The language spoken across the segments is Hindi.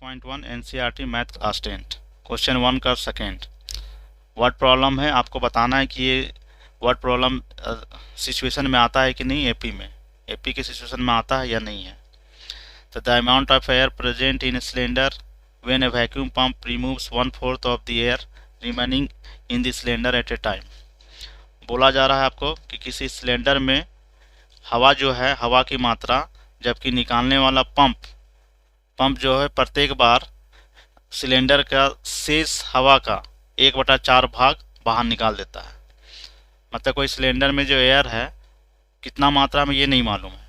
5.1 एनसीईआरटी मैथ क्लास 10 क्वेश्चन 1 का सेकेंड वर्ड प्रॉब्लम है। आपको बताना है कि ये वर्ड प्रॉब्लम सिचुएशन में आता है कि नहीं, एपी के सिचुएशन में आता है या नहीं है। तो the amount of air present in cylinder when A vacuum pump removes 1/4 of the air remaining in the cylinder eight A time. बोला जा रहा है आपको कि किसी सिलेंडर में हवा जो है, हवा की मात्रा, जबकि निकालने वाला पंप जो है प्रत्येक बार सिलेंडर का शेष हवा का 1/4 भाग बाहर निकाल देता है। मतलब कोई सिलेंडर में जो एयर है कितना मात्रा में ये नहीं मालूम है।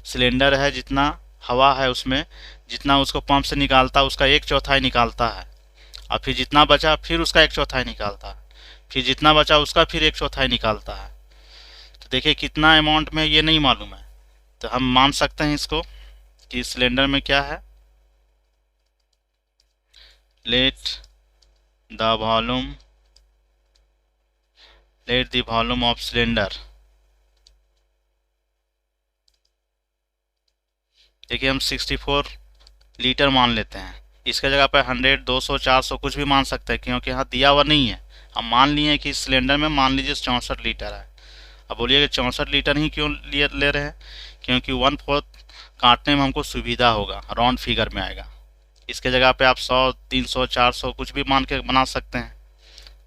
सिलेंडर है, जितना हवा है उसमें, जितना उसको पंप से निकालता है उसका 1/4 निकालता है, और फिर जितना बचा फिर उसका 1/4 निकालता है, फिर जितना बचा उसका फिर 1/4 निकालता है। तो देखिए कितना अमाउंट में ये नहीं मालूम है। तो हम मान सकते हैं इसको कि सिलेंडर में क्या है, let the volume of cylinder। देखिए हम 64 लीटर मान लेते हैं। इसके जगह पर 100, 200, 400 कुछ भी मान सकते हैं, क्योंकि यहाँ दिया हुआ नहीं है। हम मान लिए हैं कि इस सिलेंडर में मान लीजिए 64 लीटर है। अब बोलिए कि 64 लीटर ही क्यों ले रहे हैं, क्योंकि 1/4 काटने में हमको सुविधा होगा, राउंड फिगर में आएगा। इसके जगह पे आप 100, 300, 400 कुछ भी मान के बना सकते हैं।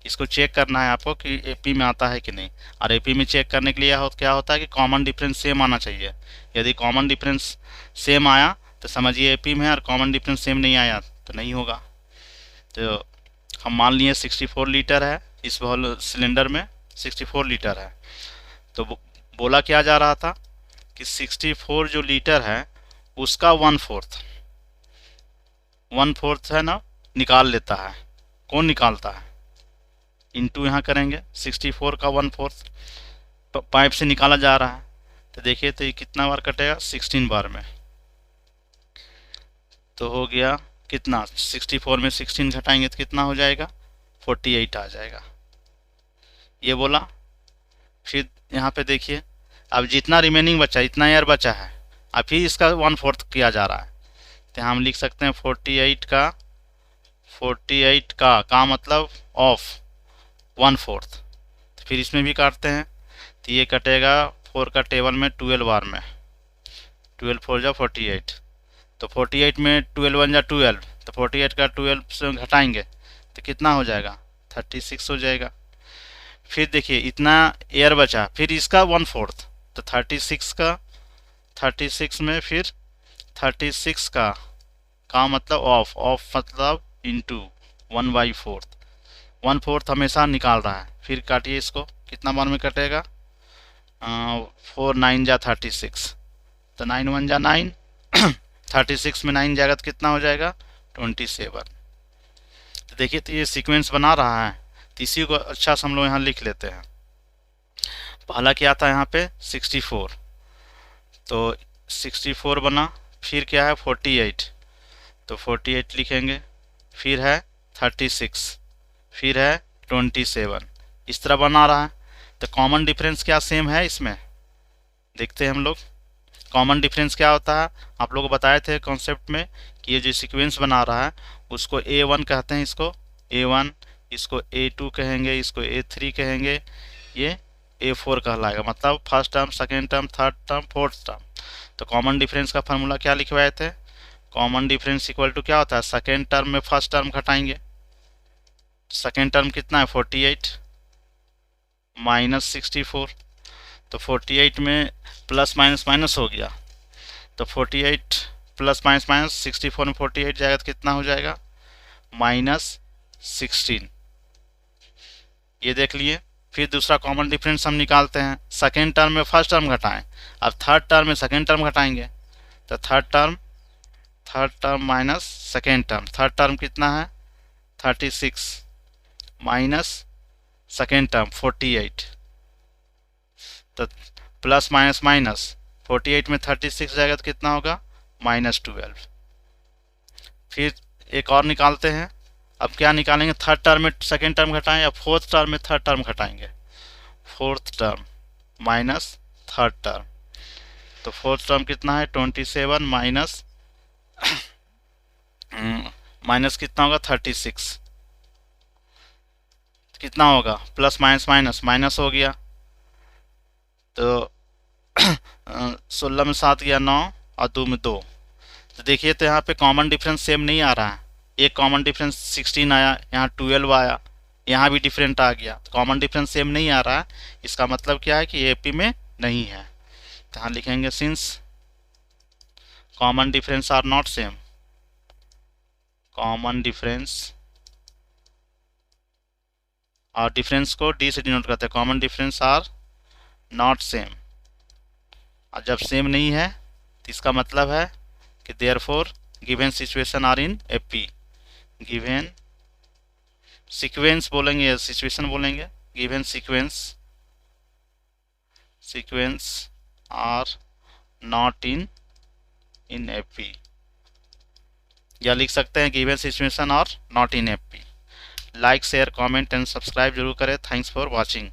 इसको चेक करना है आपको कि एपी में आता है कि नहीं। और एपी में चेक करने के लिए क्या होता है कि कॉमन डिफरेंस सेम आना चाहिए। यदि कॉमन डिफरेंस सेम आया तो समझिए एपी में है, और कॉमन डिफरेंस सेम नहीं आया तो नहीं होगा। तो हम मान लिए 64 लीटर है, इस सिलेंडर में 64 लीटर है। तो बोला क्या जा रहा था कि 64 जो लीटर है उसका 1/4 है ना, निकाल लेता है। कौन निकालता है, इंटू यहाँ करेंगे 64 का 1/4 पाइप से निकाला जा रहा है। तो देखिए तो ये कितना बार कटेगा, 16 बार में। तो हो गया कितना, 64 में 16 घटाएंगे तो कितना हो जाएगा, 48 आ जाएगा। ये बोला। फिर यहाँ पे देखिए अब जितना रिमेनिंग बचा, इतना एयर बचा है, अब फिर इसका 1/4 किया जा रहा है। तो हम लिख सकते हैं 48 का मतलब ऑफ 1/4। तो फिर इसमें भी काटते हैं, तो ये कटेगा 4 का टेबल में 12 बार में, 12 4 जा 48। तो 48 में 12 1 जा 12, तो 48 का 12 से घटाएंगे तो कितना हो जाएगा, 36 हो जाएगा। फिर देखिए इतना एयर बचा, फिर इसका 1/4, तो 36 में फिर 36 का मतलब ऑफ मतलब इंटू 1/4। 1/4 हमेशा निकाल रहा है। फिर काटिए इसको, कितना बार में कटेगा, 4 9 जा 36, तो 9 1 जा 9 36 में 9 जाएगा तो कितना हो जाएगा, 27। तो देखिए तो ये सीक्वेंस बना रहा है। तो इसी को अच्छा से हम लोग यहाँ लिख लेते हैं। पहला क्या था यहाँ पे 64, तो 64 बना, फिर क्या है 48, तो 48 लिखेंगे, फिर है 36, फिर है 27, इस तरह बना रहा है। तो कॉमन डिफरेंस क्या सेम है इसमें, देखते हैं हम लोग। कॉमन डिफरेंस क्या होता है, आप लोग बताए थे कॉन्सेप्ट में कि ये जो सीक्वेंस बना रहा है उसको A1 कहते हैं, इसको A1, इसको A2 कहेंगे, इसको A3 कहेंगे, ये A4 कहलाएगा। मतलब first term, second term, third term, fourth term. तो कॉमन डिफरेंस का फार्मूला क्या लिखवाए थे, कॉमन डिफरेंस इक्वल टू क्या होता है, सेकेंड टर्म में फर्स्ट टर्म घटाएंगे। सेकेंड टर्म कितना है 48 माइनस 64, तो 48 में प्लस माइनस माइनस हो गया, तो 48 प्लस माइनस माइनस 64 में 48 जाएगा तो कितना हो जाएगा, -16। ये देख लिए। फिर दूसरा कॉमन डिफरेंस हम निकालते हैं, सेकेंड टर्म में फर्स्ट टर्म घटाएं, अब थर्ड टर्म में सेकेंड टर्म घटाएंगे, तो third term minus second term, third term कितना है 36 माइनस सेकेंड टर्म 48, तो प्लस माइनस माइनस 48 में 36 जाएगा तो कितना होगा, -12। फिर एक और निकालते हैं। अब क्या निकालेंगे, थर्ड टर्म में सेकेंड टर्म घटाएं या फोर्थ टर्म में थर्ड टर्म घटाएंगे, fourth term minus third term, तो फोर्थ टर्म कितना है 27 माइनस माइनस कितना होगा 36, कितना होगा प्लस माइनस माइनस माइनस हो गया, तो 16 में 7 गया 9 और 2 में 2। तो देखिए तो यहाँ पे कॉमन डिफरेंस सेम नहीं आ रहा है, एक कॉमन डिफरेंस 16 आया, यहाँ 12 आया, यहाँ भी डिफरेंट आ गया, तो कॉमन डिफरेंस सेम नहीं आ रहा है। इसका मतलब क्या है कि एपी में नहीं है। तो यहाँ लिखेंगे since common difference are not same, common difference, और डिफरेंस को डी से डिनोट करते हैं, common difference are not same. और जब सेम नहीं है तो इसका मतलब है कि therefore given situation are in AP, given sequence बोलेंगे या सिचुएशन बोलेंगे, given sequence are not in AP, या लिख सकते हैं गिवन सिचुएशन और not in AP. Like share comment and subscribe जरूर करें। Thanks for watching.